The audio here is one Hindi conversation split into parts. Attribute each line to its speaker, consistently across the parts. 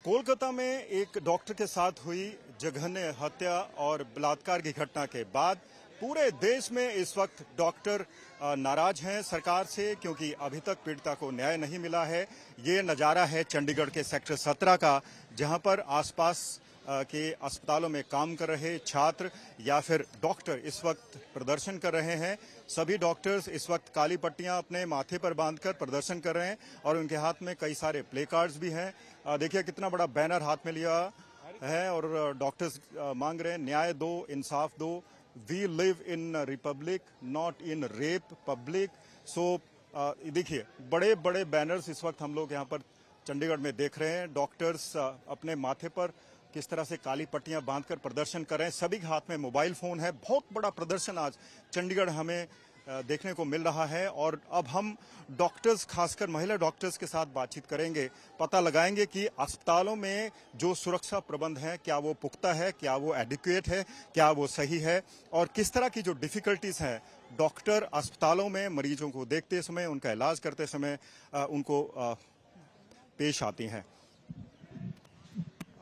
Speaker 1: कोलकाता में एक डॉक्टर के साथ हुई जघन्य हत्या और बलात्कार की घटना के बाद पूरे देश में इस वक्त डॉक्टर नाराज हैं सरकार से, क्योंकि अभी तक पीड़िता को न्याय नहीं मिला है। ये नज़ारा है चंडीगढ़ के सेक्टर 17 का, जहां पर आसपास के अस्पतालों में काम कर रहे छात्र या फिर डॉक्टर इस वक्त प्रदर्शन कर रहे हैं। सभी डॉक्टर्स इस वक्त काली पट्टियां अपने माथे पर बांधकर प्रदर्शन कर रहे हैं और उनके हाथ में कई सारे प्ले कार्ड्स भी हैं। देखिए कितना बड़ा बैनर हाथ में लिया है और डॉक्टर्स मांग रहे हैं न्याय दो, इंसाफ दो। We live in republic, not in rape public. So देखिए बड़े बड़े बैनर्स इस वक्त हम लोग यहाँ पर चंडीगढ़ में देख रहे हैं। डॉक्टर्स अपने माथे पर किस तरह से काली पट्टियां बांधकर प्रदर्शन कर रहे हैं। सभी के हाथ में मोबाइल फोन है। बहुत बड़ा प्रदर्शन आज चंडीगढ़ हमें देखने को मिल रहा है। और अब हम डॉक्टर्स, खासकर महिला डॉक्टर्स के साथ बातचीत करेंगे, पता लगाएंगे कि अस्पतालों में जो सुरक्षा प्रबंध है क्या वो पुख्ता है, क्या वो एडिक्वेट है, क्या वो सही है, और किस तरह की जो डिफिकल्टीज हैं डॉक्टर अस्पतालों में मरीजों को देखते समय, उनका इलाज करते समय उनको पेश आती हैं।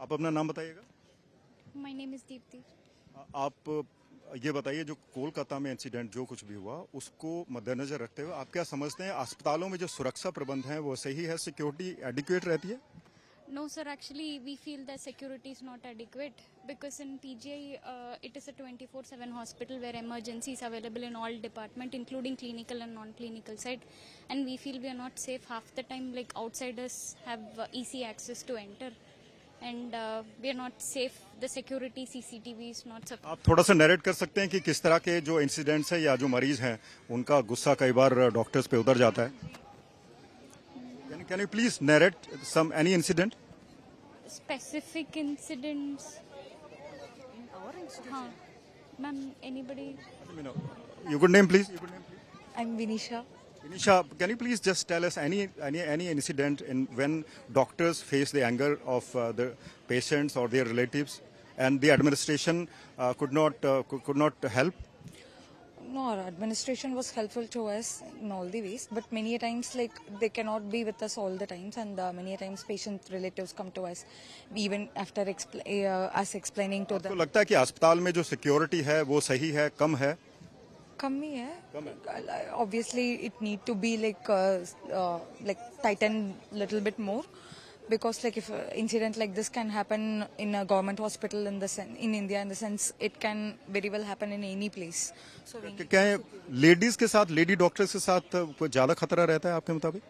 Speaker 1: आप अपना नाम बताइएगा।
Speaker 2: My name is Deepti.
Speaker 1: आप ये बताइए, जो कोलकाता में इंसिडेंट जो कुछ भी हुआ उसको मद्देनजर रखते हुए आप क्या समझते हैं, अस्पतालों में जो सुरक्षा प्रबंध हैं वो सही है, सिक्योरिटी एडिक्वेट रहती है?
Speaker 2: No sir, actually we feel that security is not adequate because in PGI it is a 24/7 hospital where emergency is available in all department including clinical and non-clinical side, and we feel we are not safe half the time. Like outsiders have easy access to enter and we are not safe. The security CCTV is not sufficient.
Speaker 1: आप थोड़ा सा नरेट कर सकते हैं कि किस तरह के जो इंसिडेंट्स हैं या जो मरीज हैं उनका गुस्सा कई बार डॉक्टर्स पे उतर जाता है? Can you please narrate any incident?
Speaker 2: Specific incidents in our institution. Ma'am, anybody?
Speaker 1: Your good name, please.
Speaker 3: I'm Vinisha.
Speaker 1: Vinisha, can you please just tell us any incident in when doctors face the anger of the patients or their relatives, and the administration could not help?
Speaker 3: No, our administration was helpful to us in all the ways, but many times like they cannot be with us all the times, and many times patient relatives come to us even after us explaining to them.
Speaker 1: आपको लगता है कि अस्पताल में जो सिक्योरिटी है वो सही है, कम है?
Speaker 3: कम ही है. Obviously, it need to be like tightened little bit more. Because like if an incident like this can happen in a government hospital in India, in the sense it can very well happen in any place. So
Speaker 1: क्या लेडीज के साथ, लेडी डॉक्टर्स के साथ कोई ज्यादा खतरा रहता है आपके मुताबिक?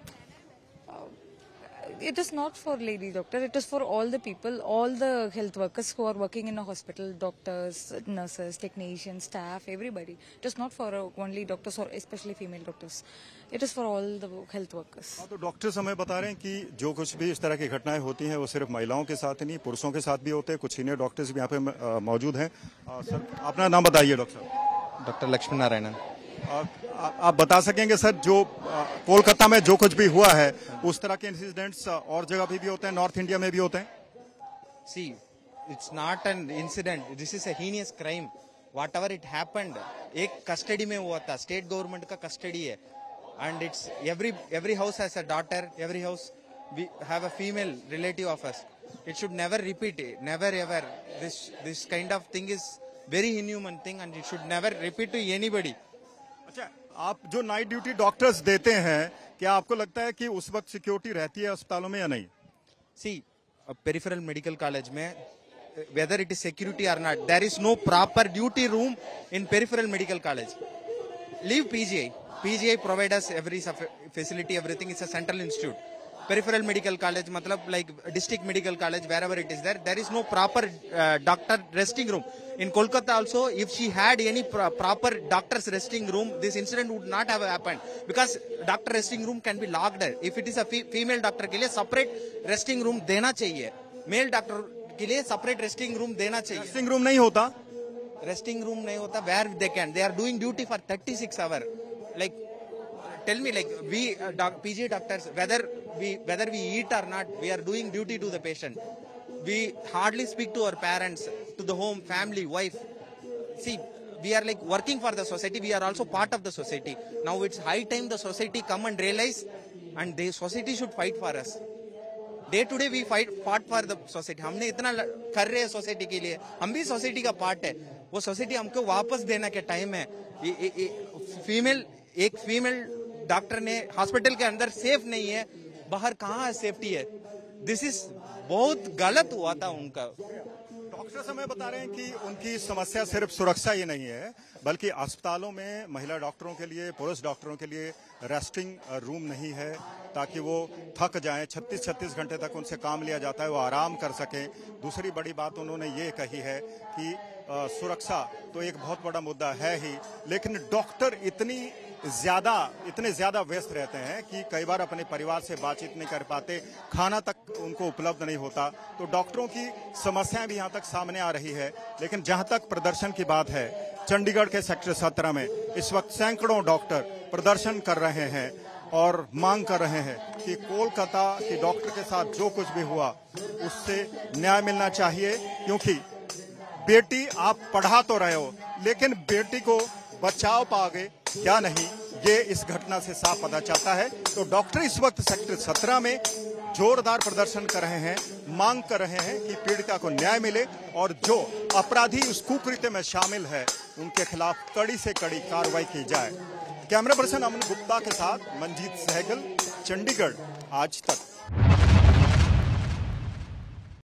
Speaker 3: It is not for lady doctor. It is for all the people, all the health workers who are working in a hospital, doctors, nurses, technicians, staff, everybody. It is not for only doctors or especially female doctors. It is for all the health workers.
Speaker 1: तो डॉक्टर्स हमें बता रहे हैं कि जो कुछ भी इस तरह की घटनाएं होती हैं वो सिर्फ महिलाओं के साथ ही नहीं, पुरुषों के साथ भी होते हैं। कुछ सीनियर डॉक्टर्स भी यहाँ पे मौजूद हैं। सर अपना नाम बताइए। Doctor
Speaker 4: doctor Lakshmi Narayanan.
Speaker 1: आप बता सकेंगे सर, जो कोलकाता में जो कुछ भी हुआ है उस तरह के इंसिडेंट्स और जगह भी होते हैं, नॉर्थ इंडिया में भी होते हैं?
Speaker 4: See, it's not an incident. This is a heinous crime. Whatever it happened, एक कस्टडी में हुआ था, स्टेट गवर्नमेंट का कस्टडी है, and it's every house has a daughter, every house we have a female relative of us. It should never repeat it, never ever. This kind of thing is very inhuman thing, and it should never repeat to anybody.
Speaker 1: अच्छा, आप जो नाइट ड्यूटी डॉक्टर्स देते हैं, क्या आपको लगता है कि उस वक्त सिक्योरिटी रहती है अस्पतालों में या नहीं?
Speaker 4: See, peripheral medical college में whether it is security or not, there is no proper duty room in peripheral medical college. Leave PGI. PGI provide us every facility, everything. It's a central institute. Peripheral medical college, matlab like district medical college, wherever it is there is no proper doctor resting room. In Kolkata also, if she had any proper doctor's resting room, this incident would not have happened, because doctor resting room can be locked. If it is a female doctor के लिए separate resting room देना चाहिए, male doctor के लिए separate resting room देना चाहिए.
Speaker 1: रेस्टिंग रूम नहीं होता?
Speaker 4: Resting room नहीं होता. Where they are doing duty for 36 hours. Like, tell me, like we PG doctors, whether we eat or not, we are doing duty to the patient. We hardly speak to our parents, to the home, family, wife. See, we are like working for the society. We are also part of the society. Now it's high time the society come and realize, and the society should fight for us. Day to day we fight for the society. हमने इतना कर रहे हैं सोसाइटी के लिए, हम भी सोसाइटी का पार्ट है। वो सोसाइटी हमको वापस देना के टाइम है। एक फीमेल डॉक्टर ने हॉस्पिटल के अंदर सेफ नहीं है, बाहर कहाँ सेफ्टी है? दिस इज बहुत गलत हुआ था उनका।
Speaker 1: डॉक्टर हमें बता रहे हैं कि उनकी समस्या सिर्फ सुरक्षा ही नहीं है, बल्कि अस्पतालों में महिला डॉक्टरों के लिए, पुरुष डॉक्टरों के लिए रेस्टिंग रूम नहीं है, ताकि वो थक जाएं। 36 घंटे तक उनसे काम लिया जाता है, वो आराम कर सकें। दूसरी बड़ी बात उन्होंने ये कही है कि सुरक्षा तो एक बहुत बड़ा मुद्दा है ही, लेकिन डॉक्टर इतने ज्यादा व्यस्त रहते हैं कि कई बार अपने परिवार से बातचीत नहीं कर पाते, खाना तक उनको उपलब्ध नहीं होता। तो डॉक्टरों की समस्याएं भी यहाँ तक सामने आ रही है। लेकिन जहां तक प्रदर्शन की बात है, चंडीगढ़ के सेक्टर 17 में इस वक्त सैकड़ों डॉक्टर प्रदर्शन कर रहे हैं और मांग कर रहे हैं कि कोलकाता के डॉक्टर के साथ जो कुछ भी हुआ उससे न्याय मिलना चाहिए। क्योंकि बेटी आप पढ़ा तो रहे हो, लेकिन बेटी को बचाव पाओगे क्या नहीं, ये इस घटना से साफ पता चलता है। तो डॉक्टर इस वक्त सेक्टर 17 में जोरदार प्रदर्शन कर रहे हैं, मांग कर रहे हैं कि पीड़िता को न्याय मिले और जो अपराधी उस कुकृत्य में शामिल है उनके खिलाफ कड़ी से कड़ी कार्रवाई की जाए। कैमरा पर्सन अमन गुप्ता के साथ मंजीत सहगल, चंडीगढ़ आज तक।